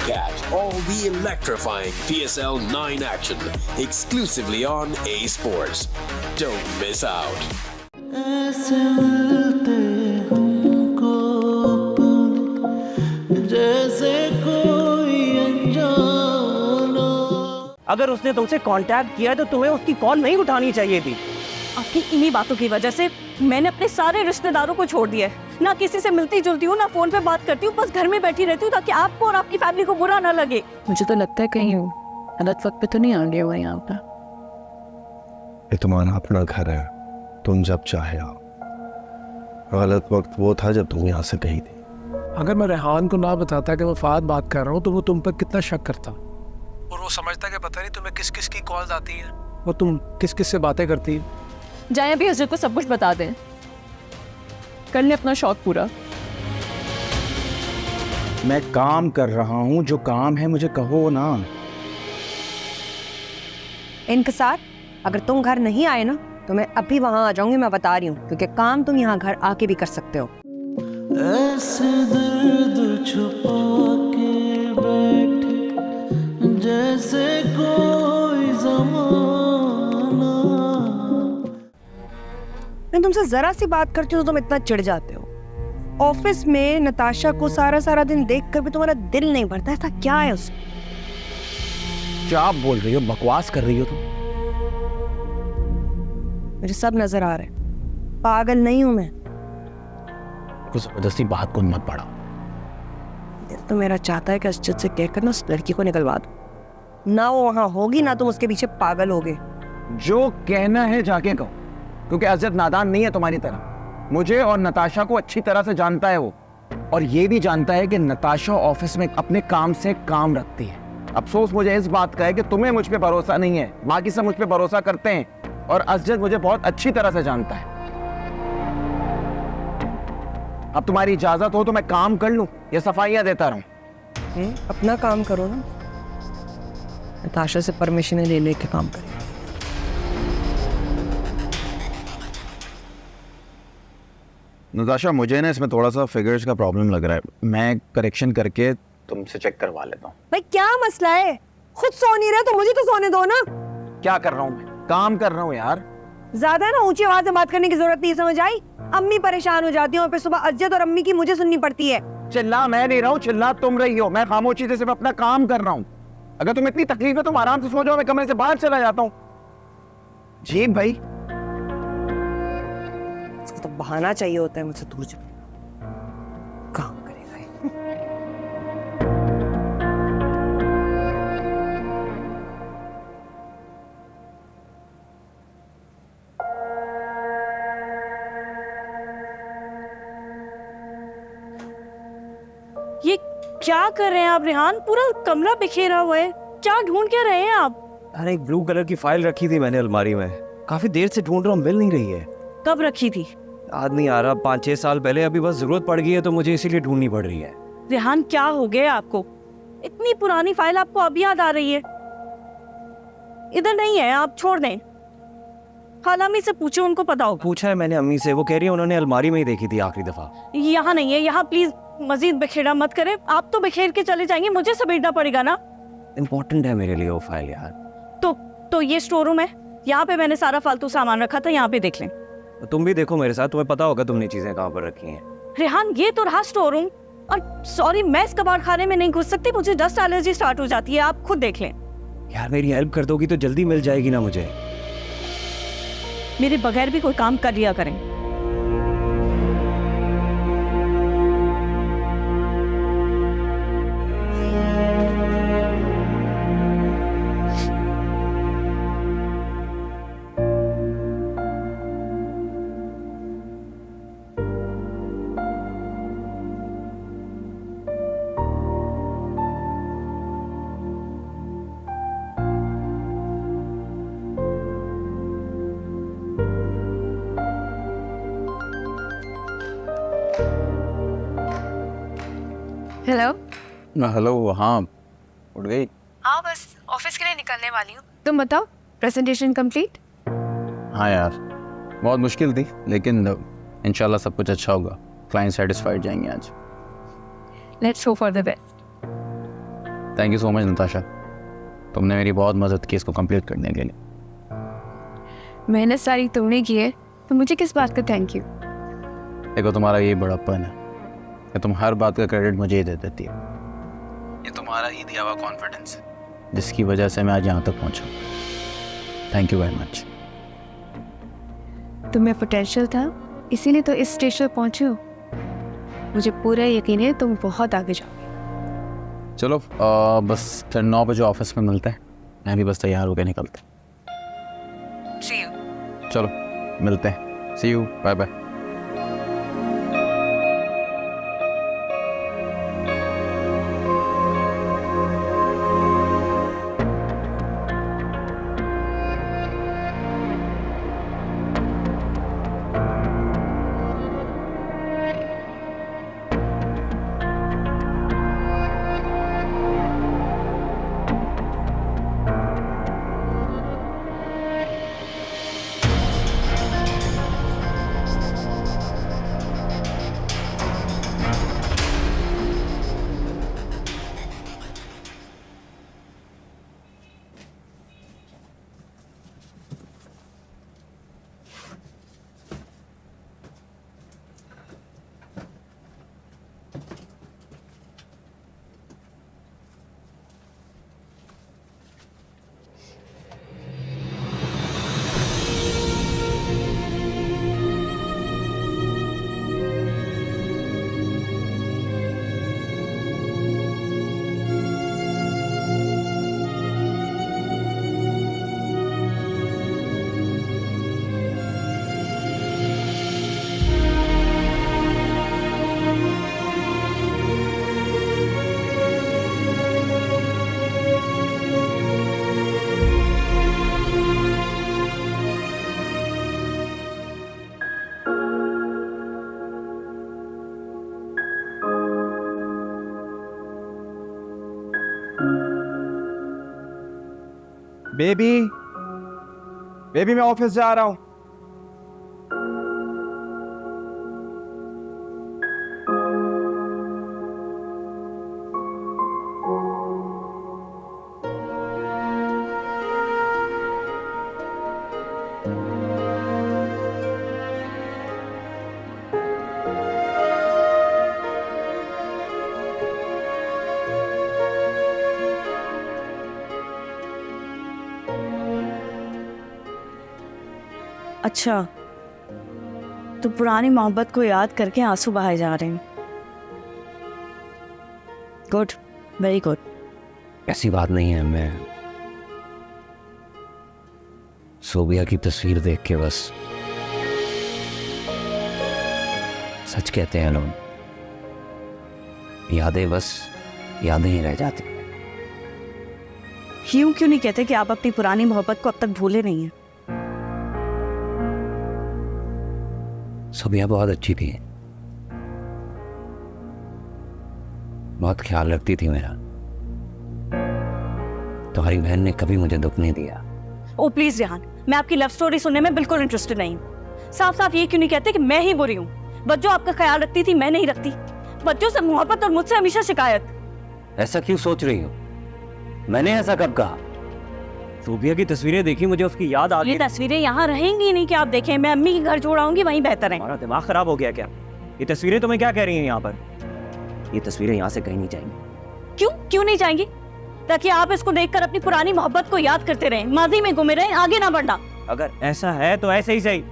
Catch all the electrifying PSL 9 action exclusively on A Sports. Don't miss out. ऐसे मिलते हमको पल जैसे कोई अनजाना। अगर उसने तुमसे कांटेक्ट किया तो तुम्हें उसकी कॉल नहीं उठानी चाहिए थी। आपकी इन्हीं बातों की वजह से मैंने अपने सारे रिश्तेदारों को छोड़ दिया है। ना किसी से मिलती जुलती हूँ, ना फोन पे बात करती हूँ, बस घर में बैठी रहती हूँ ताकि आपको और आपकी फैमिली को बुरा ना लगे। मुझे तो लगता है कहीं गलत वक्त पे तो नहीं आ गया हुआ यहाँ पर। ये तुम्हारा अपना घर है, तुम जब चाहे आओ। गलत वक्त वो था जब तुम यहाँ से गई थी। अगर मैं रेहान को ना बताता कि मैं फाद बात कर रहा हूँ तो वो तुम पर कितना शक करता, और वो समझता कि पता नहीं तुम्हें किस किस की कॉल्स आती हैं और तुम किस किस से बातें करती है। जाए अभी हजरत को सब कुछ बता दें, कर ले अपना शौक पूरा। मैं काम कर रहा हूँ, जो काम है मुझे कहो ना। इनकसार, अगर तुम घर नहीं आए ना तो मैं अभी वहां आ जाऊंगी, मैं बता रही हूँ, क्योंकि काम तुम यहाँ घर आके भी कर सकते हो। ऐसे दर्द छुपा के बैठे जैसे कोई ज़माना। मैं तुमसे जरा सी बात करती हूँ तो तुम इतना चिढ़ जाते हो। ऑफिस में नताशा को सारा दिन देख कर भी तुम्हारा दिल नहीं भरता, ऐसा क्या है उसमें? क्या आप बोल रही हो, बकवास कर रही हो तुम? मुझे सब नजर आ रहा है, पागल नहीं हूं मैं। कुछ जबरदस्ती बात को मत बढ़ाओ। दिल तो मेरा चाहता है कि असजद से कहकर ना उस लड़की को निकलवा दो। ना वो वहां होगी ना तुम उसके पीछे पागल होगे। जो कहना है जाके कहो, क्योंकि असजद नादान नहीं है तुम्हारी तरह। मुझे और नताशा को अच्छी तरह से जानता है वो, और ये भी जानता है कि नताशा ऑफिस में अपने काम से काम रखती है। अफसोस मुझे इस बात का है कि तुम्हें मुझ पे भरोसा नहीं है, बाकी सब मुझ पे भरोसा करते हैं, और असजद मुझे बहुत अच्छी तरह से जानता है। अब तुम्हारी इजाजत हो तो मैं काम कर लूं या सफाइयां देता रहूं? अपना काम करो ना, नताशा से परमिशन ले लेके काम करें। नताशा, मुझे ना इसमें थोड़ा सा फिगर्स का प्रॉब्लम लग रहा है, मैं करेक्शन करके तुमसे चेक करवा लेता हूँ। भाई क्या मसला है? खुद सो नहीं रहे तो मुझे तो सोने दो ना। क्या कर रहा हूँ मैं? काम कर रहा हूँ यार। ज्यादा ना ऊंची आवाज में बात करने की जरूरत नहीं, समझ आई? अम्मी परेशान हो जाती है और फिर सुबह अज्जद और अम्मी की मुझे सुननी पड़ती है। चिल्ला मैं नहीं रहा हूँ, चिल्ला तुम रही हो। मैं खामोशी से सिर्फ अपना काम कर रहा हूँ। अगर तुम्हें इतनी तकलीफ है तुम आराम से सो जाओ, मैं कमरे से बाहर चला जाता हूँ। जी भाई, इसको तो बहाना चाहिए होता है मुझसे दूर जाने का। काम करेगा ये। ये क्या कर रहे हैं आप रेहान? पूरा कमरा बिखेरा हुआ है, क्या ढूंढ के रहे हैं आप? अरे एक ब्लू कलर की फाइल रखी थी मैंने अलमारी में, काफी देर से ढूंढ रहा हूँ, मिल नहीं रही है। कब रखी थी? याद नहीं आ रहा, 5-6 साल पहले। अभी बस जरूरत पड़ गई है तो मुझे इसीलिए ढूंढनी पड़ रही है। रेहान क्या हो गया आपको? इतनी पुरानी फाइल आपको अभी याद आ रही है? इधर नहीं है, आप छोड़ दें। खालामी से पूछो, उनको पता होगा। पूछा है मैंने अम्मी से, वो कह रही है उन्होंने अलमारी में ही देखी थी आखिरी दफा। यहाँ नहीं है, यहाँ प्लीज मजीद बिखेरा मत करें। आप तो बिखेर के चले जाएंगे, मुझे समेटना पड़ेगा ना। इम्पोर्टेंट है मेरे लिए वो फाइल यार। तो ये स्टोर रूम है, यहाँ पे मैंने सारा फालतू सामान रखा था, यहाँ पे देख लें। तुम भी देखो मेरे साथ, तुम्हें पता होगा तुमने चीजें कहाँ पर रखी हैं। रेहान ये तो रहा स्टोर रूम। और सॉरी, मैं इस कबाड़ खाने में नहीं घुस सकती, मुझे डस्ट एलर्जी स्टार्ट हो जाती है, आप खुद देख लें। यार मेरी हेल्प कर दोगी तो जल्दी मिल जाएगी ना मुझे। मेरे बगैर भी कोई काम कर लिया करें। हेलो। हेलो। हाँ, उठ गई? हाँ, बस ऑफिस के लिए निकलने वाली हूँ। तुम बताओ, प्रेजेंटेशन कंप्लीट? हाँ यार, बहुत मुश्किल थी, लेकिन इंशाल्लाह सब कुछ अच्छा होगा। क्लाइंट सेटिस्फाइड जाएंगे आज। Let's hope for the best. Thank you so much Natasha, तुमने मेरी बहुत मदद की इसको कंप्लीट करने के लिए। मेहनत सारी तुमने की है तो मुझे किस बात का थैंक यू। देखो तुम्हारा ये बड़प्पन है कि तुम हर बात का क्रेडिट मुझे ही दे देती हो। ये तुम्हारा ही दिया हुआ कॉन्फिडेंस है जिसकी वजह से मैं आज यहाँ तक पहुँचा। Thank you very much. तुम्हें पोटेंशियल था इसीलिए तो इस स्टेज पर पहुंचे हो। मुझे पूरा यकीन है तुम बहुत आगे जाओगे। चलो बस फिर 9 बजे ऑफिस में मिलते हैं। मैं भी बस तैयार होकर निकलता हूँ। चलो मिलते हैं। See you, bye bye. Baby baby मैं ऑफिस जा रहा हूँ। अच्छा, तो पुरानी मोहब्बत को याद करके आंसू बहाए जा रहे हैं। Good, very good. ऐसी बात नहीं है, मैं सोबिया की तस्वीर देख के बस सच कहते हैं लोग, यादें बस यादें ही रह जाती। यूं क्यों नहीं कहते कि आप अपनी पुरानी मोहब्बत को अब तक भूले नहीं हैं? सोबिया बहुत अच्छी थी, बहुत ख्याल रखती थी मेरा। तुम्हारी बहन ने कभी मुझे दुख नहीं दिया। ओ प्लीज रेहान, मैं आपकी लव स्टोरी सुनने में बिल्कुल इंटरेस्टेड नहीं हूँ। साफ साफ ये क्यों नहीं कहते कि मैं ही बुरी हूँ? बच्चों आपका ख्याल रखती थी, मैं नहीं रखती। बच्चों से मोहब्बत और मुझसे हमेशा शिकायत। ऐसा क्यों सोच रही हो? मैंने ऐसा कब कहा? सोबिया की तस्वीरें देखी, मुझे उसकी याद आ गई। ये तस्वीरें यहाँ रहेंगी नहीं कि आप देखें। मैं अम्मी के घर छोड़ आऊंगी, वहीं बेहतर है। हमारा दिमाग खराब हो गया क्या? ये तस्वीरें तुम्हें क्या कह रही हैं यहाँ पर? ये तस्वीरें यहाँ से कहीं नहीं जाएंगी। क्यों नहीं जाएंगी? ताकि आप इसको देखकर अपनी पुरानी मोहब्बत को याद करते रहें, माजी में गुमे रहें, आगे ना बढ़ना। अगर ऐसा है तो ऐसे ही सही,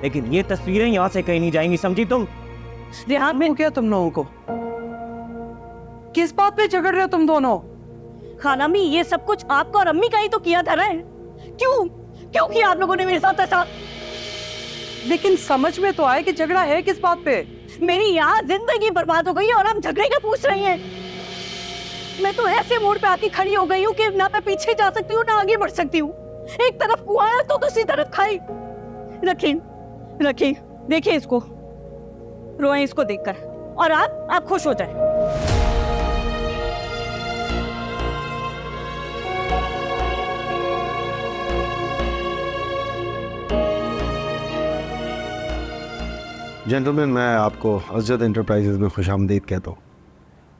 लेकिन ये तस्वीरें यहाँ से कहीं नहीं जाएंगी, समझी तुम? रेहान, हो क्या तुम लोगों को? किस बात पे झगड़ रहे हो तुम दोनों? खालामी, ये सब कुछ आपको और अम्मी का ही तो किया धरा है। क्यों किया आप लोगों ने मेरे साथ ऐसा? लेकिन समझ में तो आए कि झगड़ा है किस बात पे? मेरी यहाँ जिंदगी बर्बाद हो गई और हम झगड़े का पूछ रही हैं। मैं तो ऐसे मोड़ पे आके खड़ी हो गई हूँ कि ना मैं पीछे जा सकती हूँ ना आगे बढ़ सकती हूँ। एक तरफ कुआं है तो दूसरी तरफ खाई। रखी देखिए इसको, रोए इसको देखकर, और आप खुश हो जाए। जेंटलमैन, मैं आपको अज़द एंटरप्राइजेज में खुशामदीद कहता हूँ।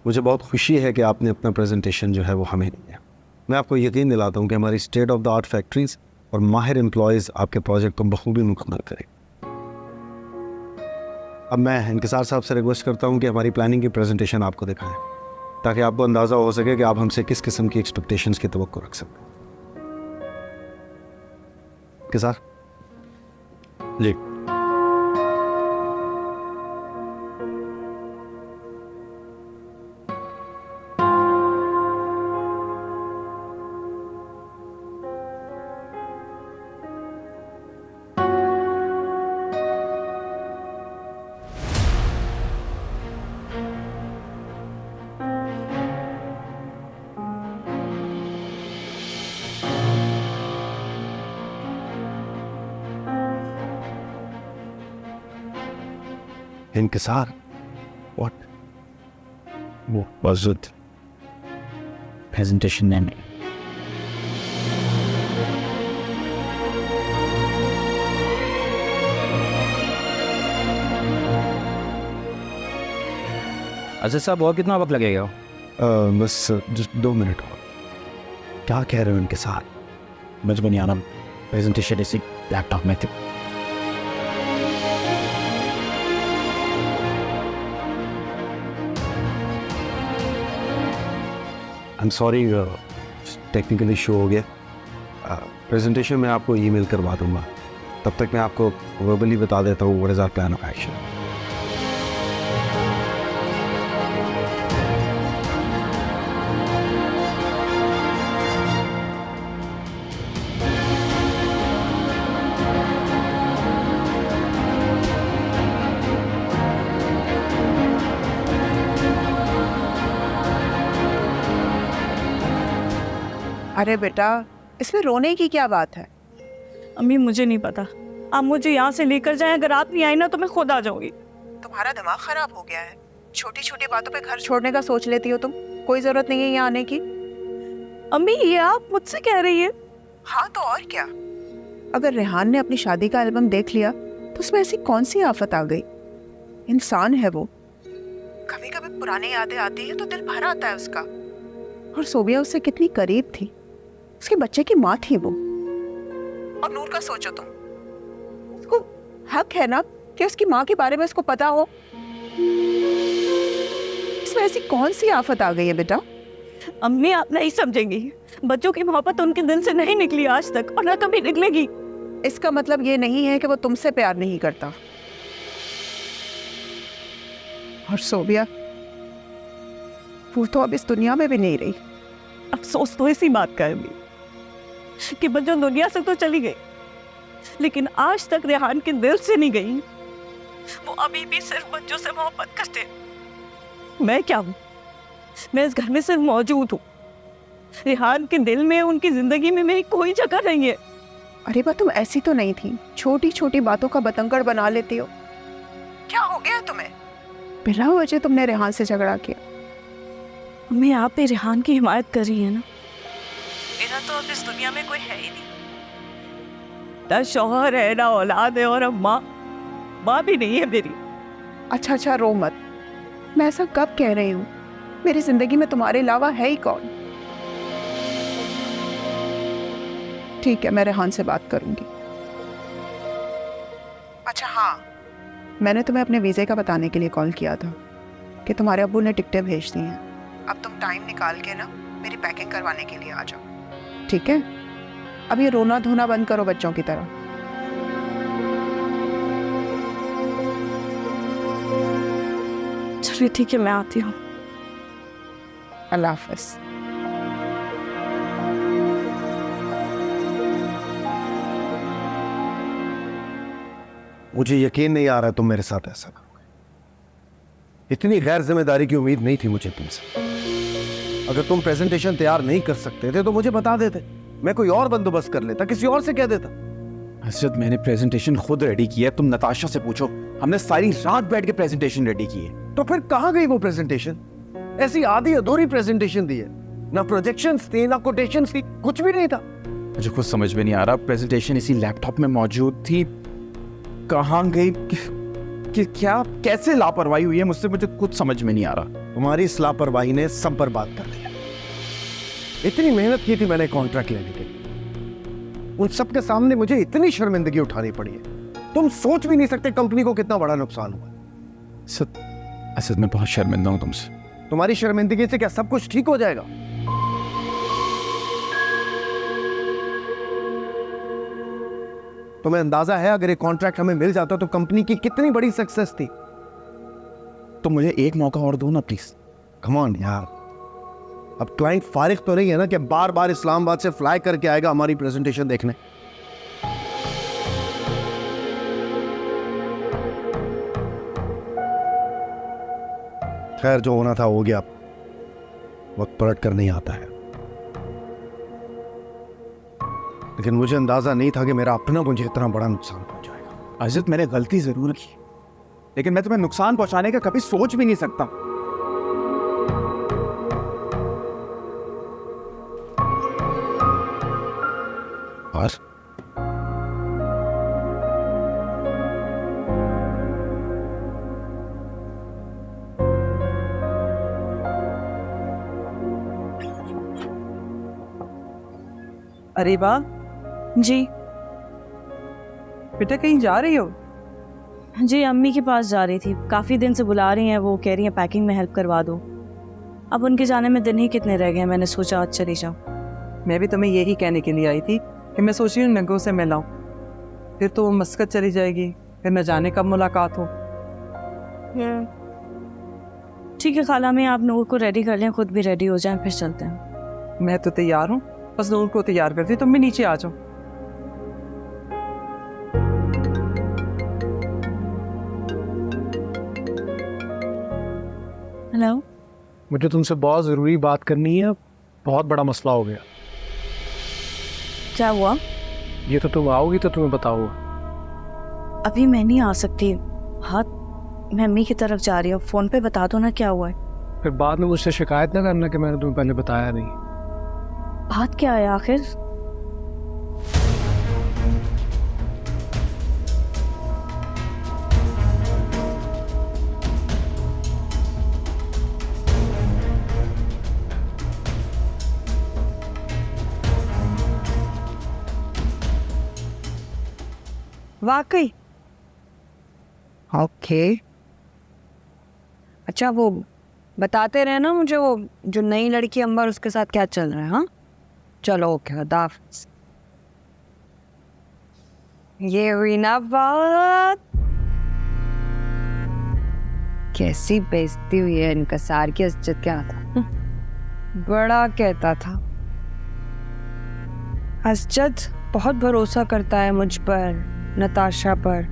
मुझे बहुत खुशी है कि आपने अपना प्रेजेंटेशन जो है वो हमें दिया। मैं आपको यकीन दिलाता हूँ कि हमारी state of the art factories और माहिर एम्प्लॉयज़ आपके प्रोजेक्ट को बखूबी मुकम्मल करें। अब मैं इंकिसार साहब से रिक्वेस्ट करता हूँ कि हमारी प्लानिंग की प्रेजेंटेशन आपको दिखाएं, ताकि आपको अंदाज़ा हो सके कि आप हमसे किस किस्म की एक्सपेक्टेशंस की तवक्को रख सकते हैं। इंकिसार जी। इंकिसार, what was it? प्रेजेंटेशन नहीं। अच्छा साहब, और कितना वक्त लगेगा? बस जस्ट 2 मिनट और। क्या कह रहे हो इंकिसार? मुझे नहीं आना, प्रेजेंटेशन इसी लैपटॉप में थी। I am sorry, technical issue हो गया। प्रेजेंटेशन मैं आपको ईमेल करवा दूंगा, तब तक मैं आपको वर्बली बता देता हूँ what is our plan of action. अरे बेटा, इसमें रोने की क्या बात है? अम्मी मुझे नहीं पता, आप मुझे यहाँ से लेकर जाएं। अगर आप नहीं आई ना तो मैं खुद आ जाऊंगी। तुम्हारा दिमाग खराब हो गया है। छोटी छोटी बातों पे घर छोड़ने का सोच लेती हो तुम। कोई जरूरत नहीं है यहाँ आने की। अम्मी ये आप मुझसे कह रही है? हाँ तो और क्या। अगर रेहान ने अपनी शादी का एल्बम देख लिया तो उसमें ऐसी कौन सी आफत आ गई? इंसान है वो, कभी कभी पुरानी यादें आती है तो दिल भर आता है उसका। और सोबिया उससे कितनी करीब थी, उसके बच्चे की माँ थी वो। और नूर का सोचो तुम, उसको हक है ना कि उसकी माँ के बारे में उसको पता हो। इसमें ऐसी कौन सी आफत आ गई है बेटा? अम्मी आप नहीं समझेंगी, बच्चों की मोहब्बत उनके दिल से नहीं निकली आज तक और ना कभी निकलेगी। इसका मतलब ये नहीं है कि वो तुमसे प्यार नहीं करता। और सोबिया, वो तो अब इस दुनिया में भी नहीं रही। अफसोस तो इसी बात का है अम्मी कि बच्चों दुनिया से तो चली गई, लेकिन आज तक रेहान के दिल से नहीं गई। वो अभी भी सिर्फ बच्चों से मोहब्बत करते हैं। मैं क्या हूँ? मैं इस घर में सिर्फ मौजूद हूँ। रेहान के दिल में, उनकी जिंदगी में मेरी कोई जगह नहीं है। अरे बा, तुम ऐसी तो नहीं थी। छोटी छोटी बातों का बतंगड़ बना लेती हो। क्या हो गया तुम्हें? बिना वजह तुमने रेहान से झगड़ा किया। अम्मी आप भी रेहान की हिमायत कर रही है ना? मेरा तो अब इस दुनिया में कोई है ही नहीं। ना शौहर है, ना औलाद है, और अब माँ भी नहीं है मेरी। अच्छा रो मत। मैं ऐसा कब कह रही हूँ? मेरी जिंदगी में तुम्हारे अलावा है ही कौन? ठीक है, मैं रेहान से बात करूंगी। अच्छा हाँ, मैंने तुम्हें अपने वीज़े का बताने के लिए कॉल किया था कि तुम्हारे अब्बू ने टिकटें भेज दी हैं। अब तुम टाइम निकाल के ना मेरी पैकिंग करवाने के लिए आ जाओ, ठीक है? अब ये रोना धोना बंद करो बच्चों की तरह। चलिए ठीक है, मैं आती हूँ। अल्लाह हाफ़िज़। मुझे यकीन नहीं आ रहा तुम मेरे साथ ऐसा करोगे। इतनी गैर जिम्मेदारी की उम्मीद नहीं थी मुझे तुमसे। अगर तुम प्रेजेंटेशन तैयार नहीं कर सकते थे तो मुझे बता देते, मैं कोई और बंदोबस्त कर लेता, किसी और से कह देता। हसरत, मैंने प्रेजेंटेशन खुद रेडी किया है। तुम नताशा से पूछो, हमने सारी रात बैठ के प्रेजेंटेशन रेडी की है। तो फिर कहाँ गई वो प्रेजेंटेशन? ऐसी आधी अधूरी प्रेजेंटेशन दी है, ना प्रोजेक्शंस थी, ना कोटेशंस थी, कुछ भी नहीं था। मुझे खुद समझ में नहीं आ रहा। प्रेजेंटेशन इसी लैपटॉप में मौजूद थी, कहाँ गई? क्या कैसे लापरवाही हुई है मुझसे, मुझे खुद समझ में नहीं आ रहा। तुम्हारी इस लापरवाही ने सब बर्बाद कर दिया। इतनी मेहनत की थी मैंने कॉन्ट्रैक्ट लेने के लिए, उन सब के सामने मुझे इतनी शर्मिंदगी उठानी पड़ी है। तुम सोच भी नहीं सकते कंपनी को कितना बड़ा नुकसान हुआ। असद मैं बहुत शर्मिंदा हूं तुमसे। तुम्हारी शर्मिंदगी से क्या सब कुछ ठीक हो जाएगा? तुम्हें अंदाजा है अगर ये कॉन्ट्रैक्ट हमें मिल जाता तो कंपनी की कितनी बड़ी सक्सेस थी। तो मुझे एक मौका और दो ना प्लीज। कम ऑन यार, अब क्लाइंट फारिग तो नहीं है ना कि बार बार इस्लामाबाद से फ्लाई करके आएगा हमारी प्रेजेंटेशन देखने। खैर जो होना था हो गया, वक्त पलट कर नहीं आता है। लेकिन मुझे अंदाजा नहीं था कि मेरा अपना मुझे इतना बड़ा नुकसान पहुंचाएगा। अजद मैंने गलती जरूर की, लेकिन मैं तुम्हें नुकसान पहुंचाने का कभी सोच भी नहीं सकता। और अरे वाह जी बेटा, कहीं जा रही हो? जी अम्मी के पास जा रही थी, काफ़ी दिन से बुला रही हैं, वो कह रही हैं पैकिंग में हेल्प करवा दो। अब उनके जाने में दिन ही कितने रह गए हैं, मैंने सोचा आज चली जाऊँ। मैं भी तुम्हें यही कहने के लिए आई थी कि मैं सोच रही हूँ नगों से मिलाऊं, फिर तो वो मस्कत चली जाएगी, फिर न जाने कब मुलाकात हो। ठीक है खाला, मैं आप नूर को रेडी कर लें, खुद भी रेडी हो जाएं, फिर चलते हैं। मैं तो तैयार हूँ, बस नूर को तैयार कर दी, तुम भी नीचे आ जाओ। हेलो, मुझे तुमसे बहुत ज़रूरी बात करनी है, बहुत बड़ा मसला हो गया। क्या हुआ? ये तो तुम आओगी तो तुम्हें बताऊंगा। अभी मैं नहीं आ सकती, हाथ मैं अम्मी की तरफ जा रही हूँ, फ़ोन पे बता दो ना क्या हुआ है। फिर बाद में मुझसे शिकायत ना करना कि मैंने तुम्हें पहले बताया नहीं। बात क्या है आखिर? वाकई? ओके, अच्छा वो बताते रहे ना मुझे, वो जो नई लड़की अंबर उसके साथ क्या चल रहा है। हाँ चलो ओके, खुदा हाफिज़। ये हुई ना बात, कैसी बेइज्जती हुई है इनकसार की। असजद क्या था, बड़ा कहता था असजद बहुत भरोसा करता है मुझ पर, नताशा पर।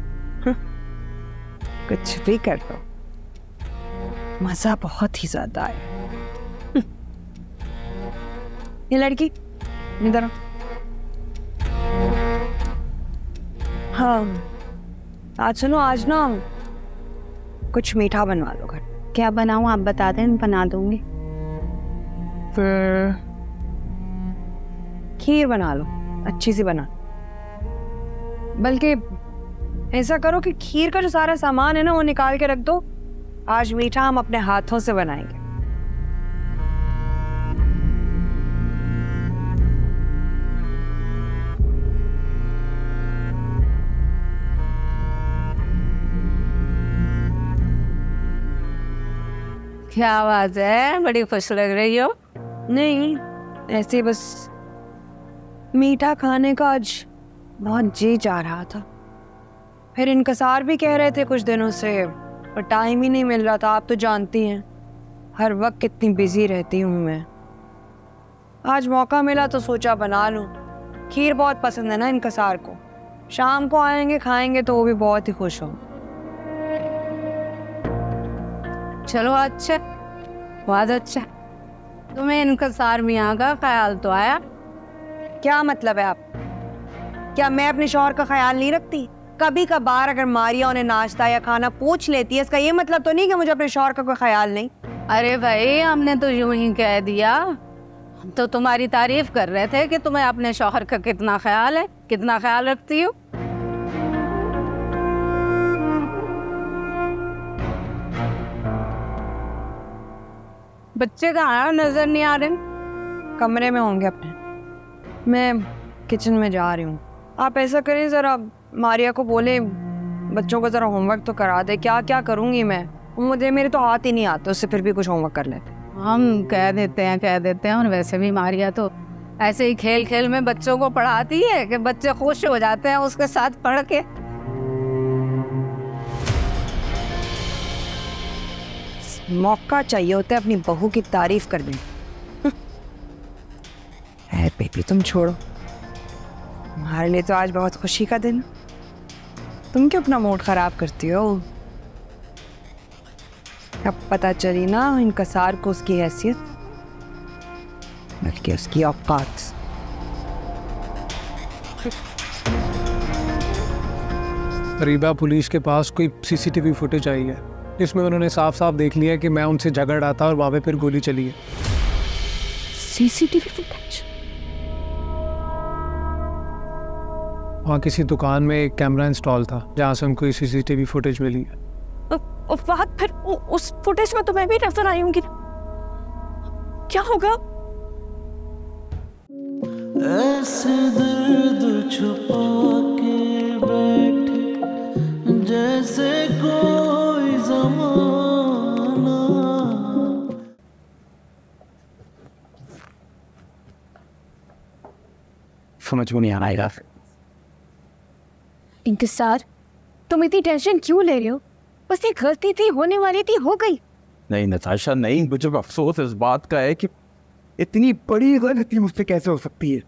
कुछ भी कर दो, मजा बहुत ही ज्यादा है। ये लड़की इधर। हाँ आज सुनो, आज ना कुछ मीठा बनवा लो घर। क्या बनाऊं आप बता दें, बना दूंगी। फिर खीर बना लो, अच्छी सी बना। बल्कि ऐसा करो कि खीर का जो सारा सामान है ना वो निकाल के रख दो, आज मीठा हम अपने हाथों से बनाएंगे। क्या बात है, बड़ी खुश लग रही हो। नहीं ऐसे बस मीठा खाने का आज बहुत जी जा रहा था। फिर इनकसार भी कह रहे थे कुछ दिनों से, पर टाइम ही नहीं मिल रहा था। आप तो जानती हैं हर वक्त कितनी बिजी रहती हूँ मैं। आज मौका मिला तो सोचा बना लूँ। खीर बहुत पसंद है ना इनकसार को, शाम को आएंगे खाएंगे तो वो भी बहुत ही खुश हो। चलो अच्छा, बहुत अच्छा। तुम्हें इनकसार मियाँ का ख्याल तो आया। क्या मतलब है आप, क्या मैं अपने शौहर का ख्याल नहीं रखती? कभी कभार अगर मारिया उन्हें नाश्ता या खाना पूछ लेती है, इसका ये मतलब तो नहीं कि मुझे अपने शौहर का कोई ख्याल नहीं। अरे भाई हमने तो यूं ही कह दिया, हम तो तुम्हारी तारीफ कर रहे थे कि तुम्हें अपने शौहर का कितना ख्याल है, कितना ख्याल रखती हो। बच्चे कहाँ नजर नहीं आ रहे? कमरे में होंगे अपने। मैं किचन में जा रही हूँ। आप ऐसा करें, ज़रा मारिया को बोले बच्चों को ज़रा होमवर्क तो करा दे। क्या क्या करूँगी मैं, मेरे तो हाथ ही नहीं आते, उससे फिर भी कुछ होमवर्क कर लेते। हम कह देते हैं। और वैसे भी मारिया तो ऐसे ही खेल खेल में बच्चों को पढ़ाती है कि बच्चे खुश हो जाते हैं उसके साथ पढ़ के। मौका चाहिए होता है अपनी बहू की तारीफ करने। है बेबी, तुम छोड़ो, हमारे लिए तो आज बहुत खुशी का दिन। तुम क्यों अपना मूड खराब करती हो? अब पता चली ना इनकसार को उसकी हैसियत, बल्कि उसकी औकात। रीबा, पुलिस के पास कोई सीसीटीवी फुटेज आई है जिसमें उन्होंने साफ साफ देख लिया कि मैं उनसे झगड़ रहा था और वहां पे फिर गोली चली है। CCTV footage? वहाँ किसी दुकान में एक कैमरा इंस्टॉल था जहाँ से हमको सीसीटीवी फुटेज मिली है। बात फिर उस फुटेज में तो मैं भी नजर आई होंगी। क्या होगा? ऐसे दर्द छुपा के बैठे जैसे कोई ज़माना। समझ में नहीं आ रहा है। इंतजार, तुम इतनी टेंशन क्यों ले रहे हो? बस ये गलती थी, होने वाली थी, हो गई। नहीं नताशा, नहीं, मुझे अफसोस इस बात का है कि इतनी बड़ी गलती मुझसे कैसे हो सकती है।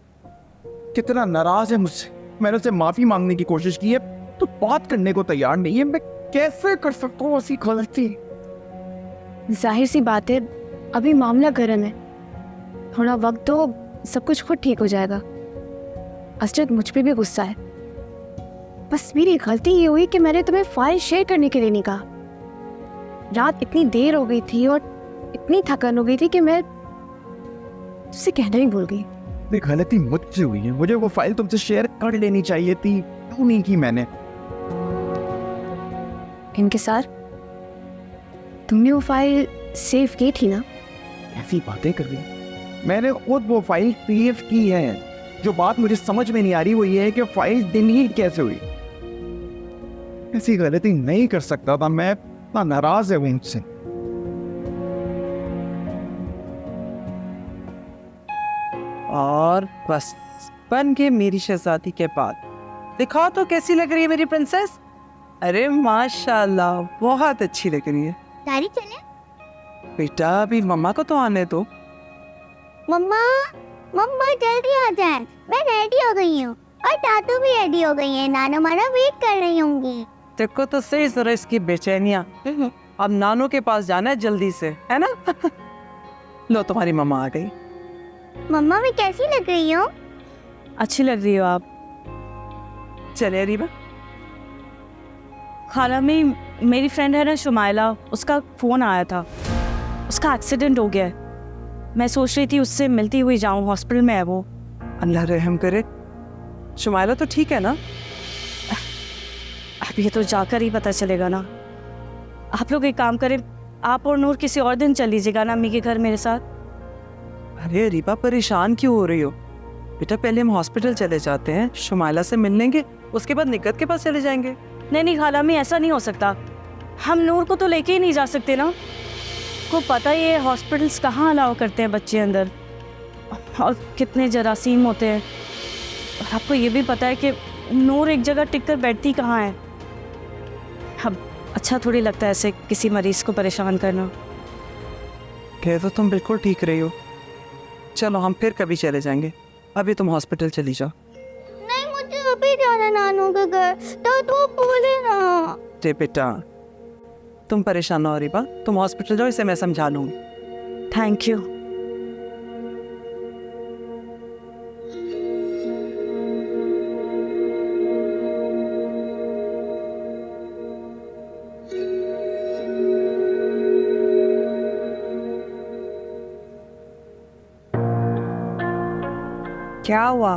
कितना नाराज है मुझसे। मैंने उसे माफी मांगने की कोशिश की है तो बात करने को तैयार नहीं है। मैं कैसे कर सकता हूँ ऐसी गलती? जाहिर सी बात है, अभी मामला गर्म है, थोड़ा वक्त दो, सब कुछ खुद ठीक हो जाएगा। असरत, मुझ पे भी गुस्सा है। बस मेरी गलती ये हुई कि मैंने तुम्हें फाइल शेयर करने के लिए नहीं कहा। रात इतनी देर हो गई थी और इतनी थकान हो गई थी कि मैं तुझसे कहना ही भूल गई। ये गलती मुझसे हुई है। मुझे वो फाइल तुमसे शेयर कर लेनी चाहिए थी, क्यों नहीं की मैंने? इंकिसार, तुमने वो फाइल सेव की थी ना? ऐसी बातें कर रही। मैंने खुद वो फाइल सेव की है। जो बात मुझे समझ में नहीं आ रही वो ये है कि फाइल डिलीट कैसे हुई। ऐसी गलती नहीं कर सकता था मैं। इतना नाराज है वो इनसे। और बस बन के मेरी शहजादी के बाद दिखाओ तो कैसी लग रही है मेरी प्रिंसेस। अरे माशाल्लाह, बहुत अच्छी लग रही है। गाड़ी चले? बेटा अभी मम्मा को तो आने दो। मम्मा, मम्मा जल्दी आ जाए, मैं रेडी हो गई हूँ और टाटू भी रेडी हो गई है। नानो माना वेट कर रही होंगी। देखो तो सही जरा इसकी बेचैनियाँ। अब नानो के पास जाना है जल्दी से, है ना? लो, तुम्हारी मम्मा आ गई। मम्मा मैं कैसी लग रही हूँ? अच्छी लग रही हो आप। चले रीबा। खाला में मेरी फ्रेंड है ना शुमाइला, उसका फ़ोन आया था, उसका एक्सीडेंट हो गया है। मैं सोच रही थी उससे मिलती हुई जाऊं, हॉस्पिटल में है वो। अल्लाह रहम करे। शुमाइला तो ठीक है ना? अब ये तो जाकर ही पता चलेगा ना। आप लोग एक काम करें, आप और नूर किसी और दिन चल लीजिएगा ना अम्मी के घर मेरे साथ। अरे रीबा, परेशान क्यों हो रही हो? बेटा पहले हम हॉस्पिटल चले जाते हैं, शुमाइला से मिल लेंगे, उसके बाद निकत के पास चले जाएंगे। नहीं खाला में ऐसा नहीं हो सकता। हम नूर को तो लेके ही नहीं जा सकते ना। को पता ही है हॉस्पिटल्स कहाँ अलाउ करते हैं बच्चे अंदर, और कितने जरासीम होते हैं। और आपको ये भी पता है कि नूर एक जगह टिक कर बैठती कहाँ है। अब अच्छा थोड़ी लगता है ऐसे किसी मरीज को परेशान करना। कह तो तुम बिल्कुल ठीक रही हो। चलो हम फिर कभी चले जाएंगे, अभी तुम हॉस्पिटल चली जाओ। नहीं, मुझे अभी जाना नानू के घर, तो बोले ना। रे बेटा, तुम परेशान ना हो रीबा, तुम हॉस्पिटल जाओ, इसे मैं समझा लूँगी। Thank you. क्या हुआ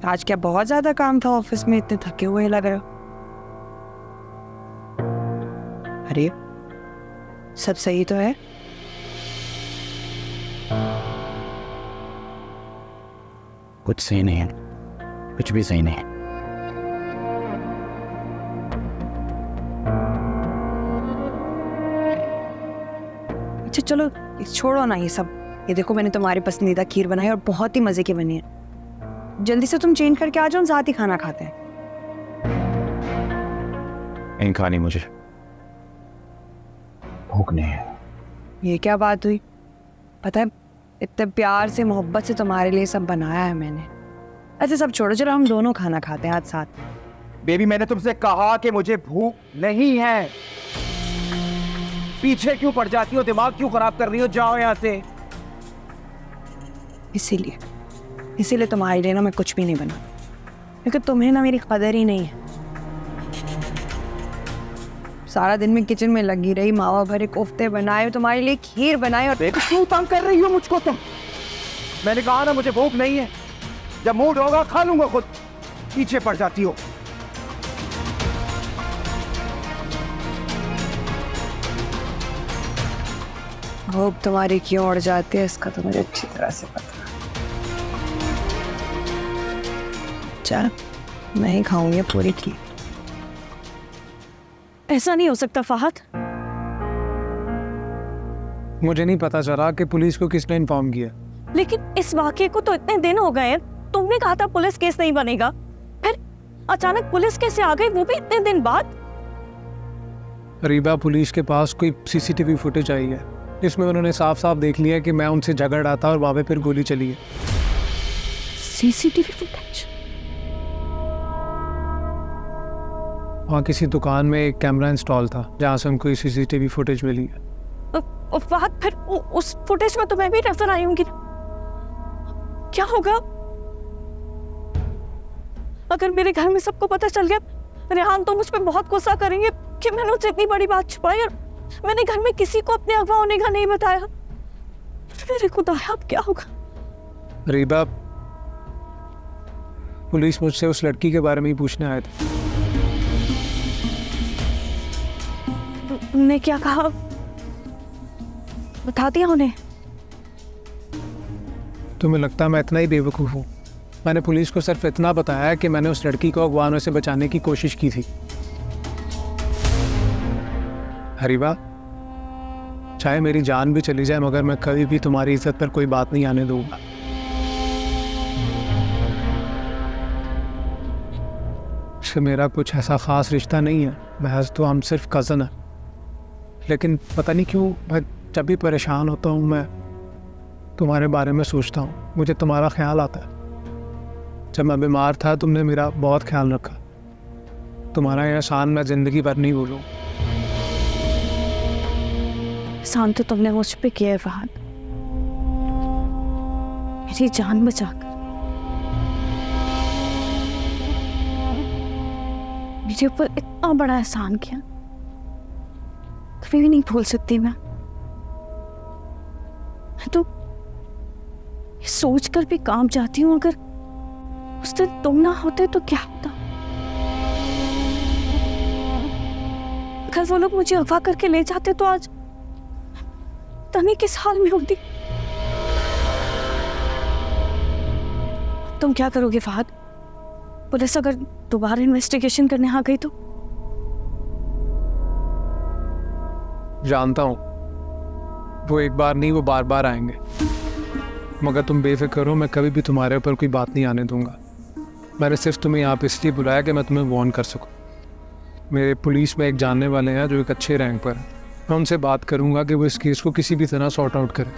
आज? क्या बहुत ज्यादा काम था ऑफिस में? इतने थके हुए लग रहे हो। अरे सब सही तो है? कुछ सही नहीं है, कुछ भी सही नहीं है। अच्छा चलो छोड़ो ना ये सब। ये देखो मैंने तुम्हारी पसंदीदा खीर बनाई और बहुत ही मजे की बनी है। जल्दी से तुम चेंज करके आ जाओ, साथ ही खाना खाते हैं। नहीं खानी मुझे, भूख नहीं है। ये क्या बात हुई? पता है इतने प्यार से मोहब्बत से तुम्हारे लिए सब बनाया है मैंने। ऐसे सब छोड़ो, चलो हम दोनों खाना खाते हैं आज साथ। बेबी मैंने तुमसे कहा कि मुझे भूख नहीं है। पीछे क्यों पड़ जाती हो, दिमाग क्यों खराब कर रही हो? जाओ यहाँ से। इसीलिए तुम्हारे लिए ना मैं कुछ भी नहीं बना, क्योंकि तुम्हें ना मेरी कदर ही नहीं है। सारा दिन में किचन में लगी रही, मावा भरे कोफ्ते बनाए, तुम्हारे लिए खीर बनाई, और देखो क्यों तंग कर रही हो मुझको तुम। मैंने कहा ना मुझे भूख नहीं है, जब मूड होगा खा लूंगा खुद। पीछे पड़ जाती हो। भूख तुम्हारी क्यों उड़ जाती है इसका तो मुझे अच्छी तरह से पता है। चल मैं ही खाऊंगी पूरी खीर। ऐसा नहीं हो सकता फहद। मुझे नहीं पता चला कि पुलिस को किसने इन्फॉर्म किया। लेकिन इस वाकये को तो इतने दिन हो गए हैं, तुमने कहा था पुलिस केस नहीं बनेगा, फिर अचानक पुलिस कैसे आ गई, वो भी इतने दिन बाद? रीबा, पुलिस के पास कोई सीसीटीवी फुटेज आई है जिसमें उन्होंने साफ साफ देख लिया कि मैं उनसे झगड़ रहा था और वहां पे फिर गोली चली है। CCTV footage? वहाँ किसी दुकान में एक कैमरा इंस्टॉल था जहाँ से हमको सीसीटीवी फुटेज मिली है। फहद फिर उस फुटेज में तो मैं भी नजर आई होंगी। क्या होगा अगर मेरे घर में सबको पता चल गया? रेहान तो मुझ पे बहुत गुस्सा करेंगे कि मैंने उनसे इतनी बड़ी बात छुपाई और मैंने घर में किसी को अपने अगवा होने का नहीं बताया। मेरे खुदाया अब क्या होगा? रीबा, पुलिस मुझसे उस लड़की के बारे में ही पूछने आए थे। तुमने क्या कहा? बता दिया उन्हें? तुम्हें लगता है मैं इतना ही बेवकूफ़ हूँ? मैंने पुलिस को सिर्फ इतना बताया कि मैंने उस लड़की को अगवा होने से बचाने की कोशिश की थी। हरीबा, चाहे मेरी जान भी चली जाए मगर मैं कभी भी तुम्हारी इज्जत पर कोई बात नहीं आने दूंगा। इससे मेरा कुछ ऐसा खास रिश्ता नहीं है, महज तो हम सिर्फ कज़न है। लेकिन पता नहीं क्यों मैं जब भी परेशान होता हूँ मैं तुम्हारे बारे में सोचता हूँ, मुझे तुम्हारा ख्याल आता है। जब मैं बीमार था तुमने मेरा बहुत ख्याल रखा। तुम्हारा एहसान मैं ज़िंदगी भर नहीं भूलूँ। एहसान तो तुमने मुझ पे किया है फहद, मेरी जान बचाकर। मेरे ऊपर इतना बड़ा एहसान किया, कभी भी नहीं भूल सकती मैं तो ये सोच कर भी काम जाती हूँ, अगर उस दिन तुम ना होते तो क्या होता? अगर वो लोग मुझे अगवा करके ले जाते तो आज पता नहीं किस हाल में होती। तुम क्या करोगे फहद? पुलिस अगर दोबारा इन्वेस्टिगेशन करने आ गई तो? जानता हूँ वो एक बार नहीं, वो बार बार आएंगे, मगर तुम बेफिक्र हो, मैं कभी भी तुम्हारे ऊपर कोई बात नहीं आने दूंगा। मैंने सिर्फ तुम्हें यहाँ पे इसलिए बुलाया कि मैं तुम्हें वार्न कर सकूँ। मेरे पुलिस में एक जानने वाले हैं जो एक अच्छे रैंक पर है, मैं उनसे बात करूँगा कि वो इस केस को किसी भी तरह सॉर्ट आउट करें।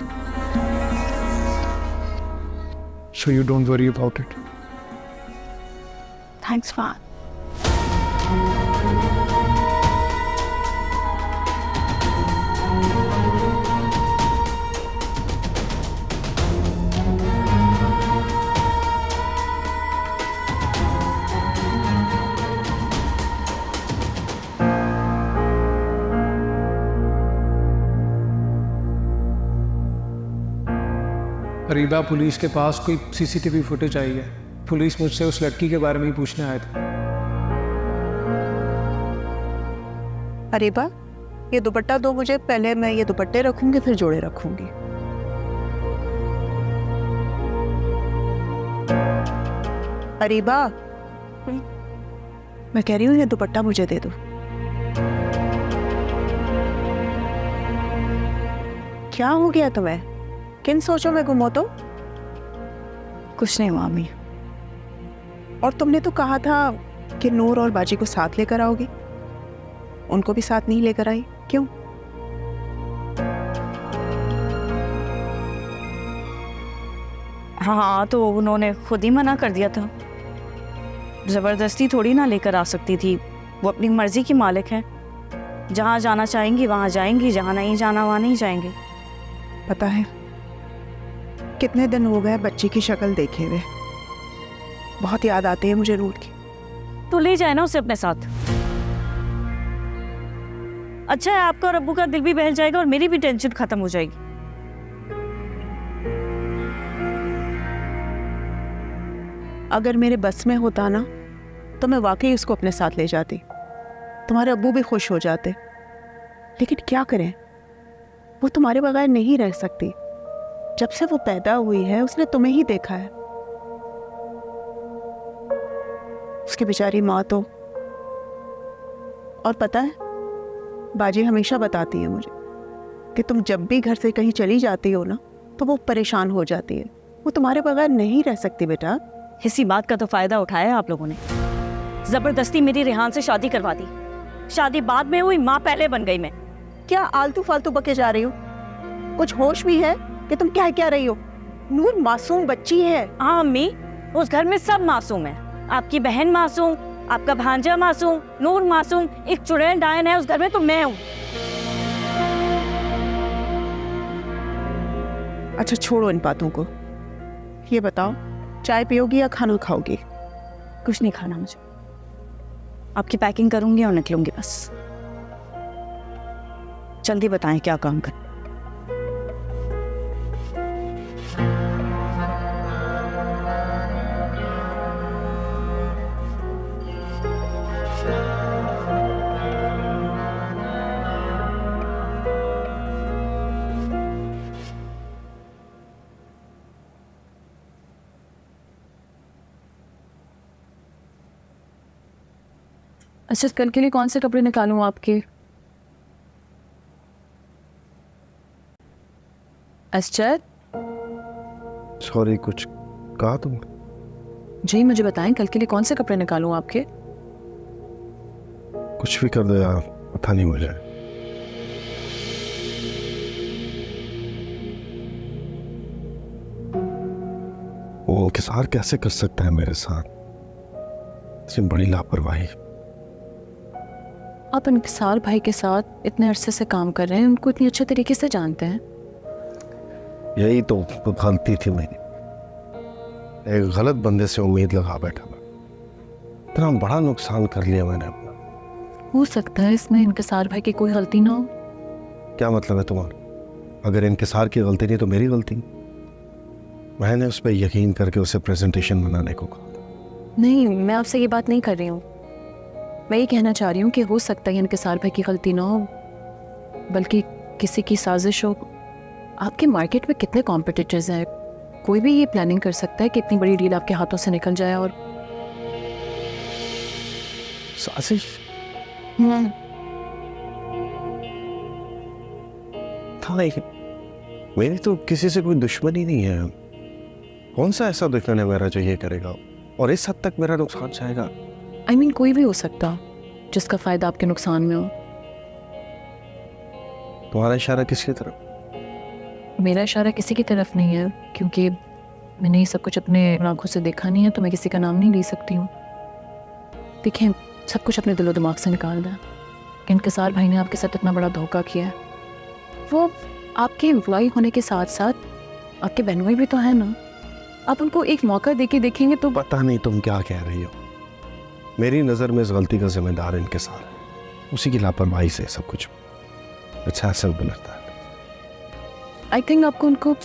So you don't worry about it. Thanks Fahad. Reeba, police के पास कोई सीसीटीवी फुटेज आई है। पुलिस मुझसे उस लड़की के बारे में ही पूछने आए थे। अरे बा, ये दुपट्टा दो मुझे, पहले मैं ये दुपट्टे रखूंगी फिर जोड़े रखूंगी। अरीबा, मैं कह रही हूँ ये दुपट्टा मुझे दे दो। क्या हो गया तुम्हें? किन सोचों में गुम हो तो? कुछ नहीं मामी। और तुमने तो कहा था कि नूर और बाजी को साथ लेकर आओगी, उनको भी साथ नहीं लेकर आई, क्यों? हाँ, तो उन्होंने खुद ही मना कर दिया था। जबरदस्ती थोड़ी ना लेकर आ सकती थी, वो अपनी मर्जी की मालिक है। जहाँ जाना चाहेंगी वहाँ जाएंगी, जहाँ नहीं जाना वहाँ नहीं जाएंगे। पता है कितने दिन हो गए बच्ची की शक्ल देखे हुए, बहुत याद आती है मुझे नूर की। तो ले जाए ना उसे अपने साथ। अच्छा है, आपका और अब्बू का दिल भी बहल जाएगा और मेरी भी टेंशन खत्म हो जाएगी। अगर मेरे बस में होता ना तो मैं वाकई उसको अपने साथ ले जाती, तुम्हारे अब्बू भी खुश हो जाते। लेकिन क्या करें, वो तुम्हारे बगैर नहीं रह सकती। जब से वो पैदा हुई है उसने तुम्हें ही देखा है। उसकी बेचारी माँ तो। और पता है, बाजी हमेशा बताती है मुझे कि तुम जब भी घर से कहीं चली जाती हो ना तो वो परेशान हो जाती है। वो तुम्हारे बगैर नहीं रह सकती बेटा। इसी बात का तो फायदा उठाया आप लोगों ने। जबरदस्ती मेरी रेहान से शादी करवा दी। शादी बाद में हुई, माँ पहले बन गई मैं। क्या आलतू फालतू बके जा रही हो? कुछ होश भी है कि तुम क्या रही हो? नूर मासूम बच्ची है। हाँ अम्मी, उस घर में सब मासूम है। आपकी बहन मासूम, आपका भांजा मासूम, नूर मासूम, एक चुड़ैल डायन है उस घर में तो मैं हूँ। अच्छा छोड़ो इन बातों को, ये बताओ चाय पियोगी या खाना खाओगी? कुछ नहीं खाना मुझे। आपकी पैकिंग करूंगी और निकलूंगी बस। जल्दी बताएं क्या काम कर। अच्छा, कल के लिए कौन से कपड़े निकालूं आपके? अस्चर, सॉरी, कुछ कहा तुमने? जी मुझे बताएं, कल के लिए कौन से कपड़े निकालूं आपके? कुछ भी कर दो यार, पता नहीं मुझे। वो इंकिसार कैसे कर सकता है मेरे साथ? इतनी बड़ी लापरवाही। आप इंकिसार भाई के साथ इतने अरसे से काम कर रहे हैं, उनको इतनी अच्छे तरीके से जानते हैं। यही तो गलती थी मेरी, एक गलत बंदे से उम्मीद लगा बैठा मैं। इतना बड़ा नुकसान कर लिया मैंने अपना। हो सकता है इसमें इंकिसार भाई की कोई गलती ना हो। क्या मतलब है तुम्हारा? अगर इंकिसार की गलती नहीं तो मेरी गलती। मैंने उस पर यकीन करके उसे प्रेजेंटेशन बनाने को कहा। नहीं, मैं आपसे ये बात नहीं कर रही हूँ। मैं ये कहना चाह रही हूँ कि हो सकता है इंकिसार भाई की गलती ना हो, बल्कि किसी की साजिश हो। आपके मार्केट में कितने कॉम्पिटिटर्स हैं, कोई भी ये प्लानिंग कर सकता है कि इतनी बड़ी डील आपके हाथों से निकल जाए। और साजिश? था लेकिन मेरी तो किसी से कोई दुश्मनी नहीं है। कौन सा ऐसा दुश्मन है मेरा जो ये करेगा और इस हद तक मेरा नुकसान चाहेगा? I mean, कोई भी हो सकता जिसका फायदा आपके नुकसान में हो। तुम्हारा इशारा किसकी तरफ? मेरा इशारा किसी की तरफ नहीं है, क्योंकि मैंने ये सब कुछ अपने आंखों से देखा नहीं है, तो मैं किसी का नाम नहीं ले सकती हूँ। देखिए, सब कुछ अपने दिलो दिमाग से निकाल दें कि इंकिसार भाई ने आपके साथ इतना बड़ा धोखा किया है। वो आपके एम्प्लॉय होने के साथ साथ आपके बहनोई भी तो है ना। आप उनको एक मौका देके देखेंगे तो। पता नहीं तुम क्या कह रही हो। मेरी नज़र में इस गलती का जिम्मेदार इंकिसार है। उसी की लापरवाही से सब कुछ अच्छा सिंपल लगता है। आई थिंक आपको उनको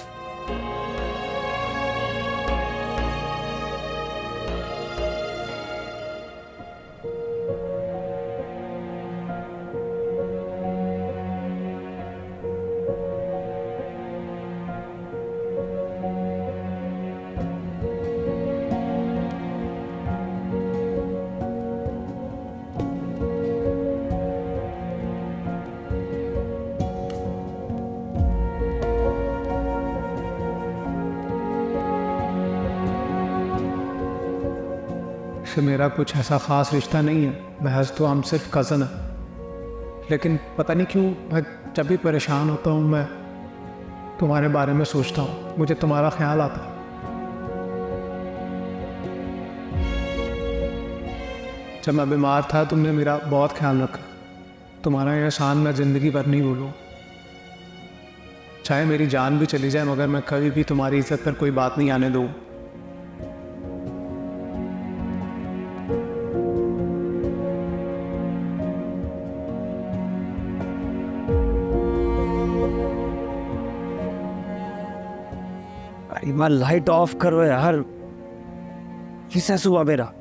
से मेरा कुछ ऐसा ख़ास रिश्ता नहीं है, महज तो हम सिर्फ कज़न हैं। लेकिन पता नहीं क्यों मैं जब भी परेशान होता हूँ मैं तुम्हारे बारे में सोचता हूँ, मुझे तुम्हारा ख्याल आता है। जब मैं बीमार था तुमने मेरा बहुत ख्याल रखा, तुम्हारा ये एहसान मैं ज़िंदगी भर नहीं भूलूँ। चाहे मेरी जान भी चली जाए मगर मैं कभी भी तुम्हारी इज्जत पर कोई बात नहीं आने दूँ। अरे लाइट ऑफ करो यार, किससे सुबह मेरा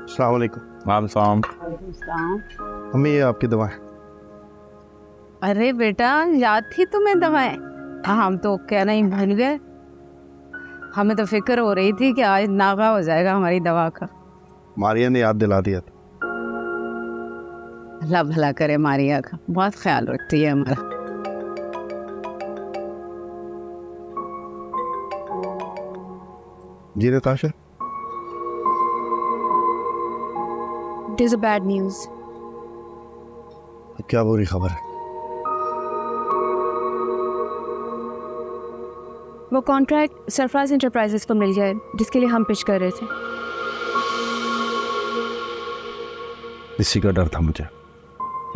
अस्सलाम वालेकुम। मैम साम। मम्मी ये आपकी दवा है। अरे बेटा, याद थी तुम्हें दवाएं? हम तो कहना ही भूल गए। हमें तो फिक्र हो रही थी कि आज नागा हो जाएगा हमारी दवा का। मारिया ने याद दिला दिया था। अल्लाह भला करे मारिया का, बहुत ख्याल रखती है हमारा। जी Natasha, There's a bad news. क्या बुरी खबर है? वो कॉन्ट्रैक्ट सरफराज इंटरप्राइजेस को मिल गया जिसके लिए हम पिच कर रहे थे। इसी का डर था मुझे।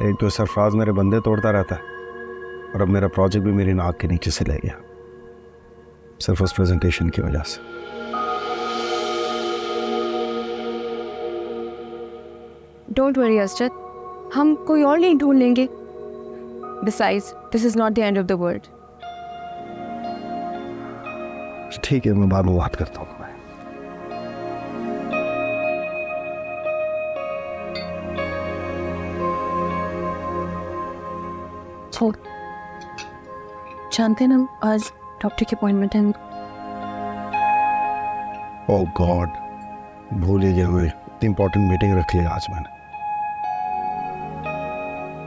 एक तो सरफराज मेरे बंदे तोड़ता रहता है और अब मेरा प्रोजेक्ट भी मेरी नाक के नीचे से ले गया, सिर्फ उस प्रेजेंटेशन की वजह से। डोंट वरी अस्जद, हम कोई और नहीं ढूंढ लेंगे। Besides, this is not the end of the world. ठीक है, मैं बाद में बात करता हूँ। तो जानते हैं ना आज डॉक्टर की अपॉइंटमेंट है। ओह गॉड, भूल ही गया मैं, इतनी इंपॉर्टेंट मीटिंग रखी है आज मैंने।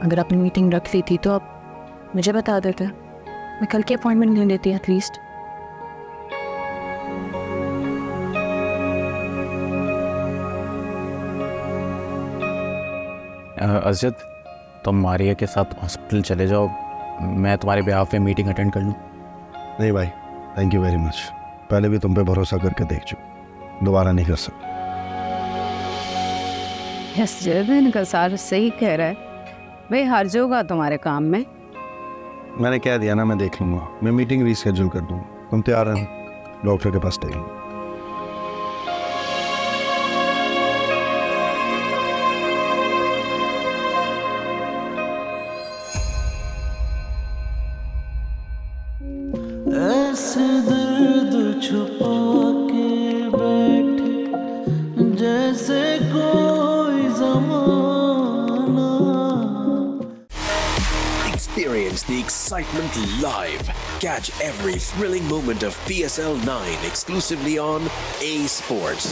अगर आपने मीटिंग रख ली थी तो आप मुझे बता देते, मैं कल की अपॉइंटमेंट ले लेती एटलीस्ट। अजद, तुम मारिया के साथ हॉस्पिटल चले जाओ, मैं तुम्हारे बिहाफ पे मीटिंग अटेंड कर लूँ। नहीं भाई, थैंक यू वेरी मच। पहले भी तुम पे भरोसा करके देख चुका, दोबारा नहीं कर सकता। इनका सार सही कह रहा है भाई, हर्ज होगा तुम्हारे काम में। मैंने कह दिया ना, मैं देख लूंगा, मैं मीटिंग रीशेड्यूल कर दूंगा। तुम तैयार हैं? डॉक्टर के पास टेक। ऐसे दर्द छुपा के बैठे जैसे कोई ज़माना। Experience the excitement live. Catch every thrilling moment of PSL 9 exclusively on A Sports.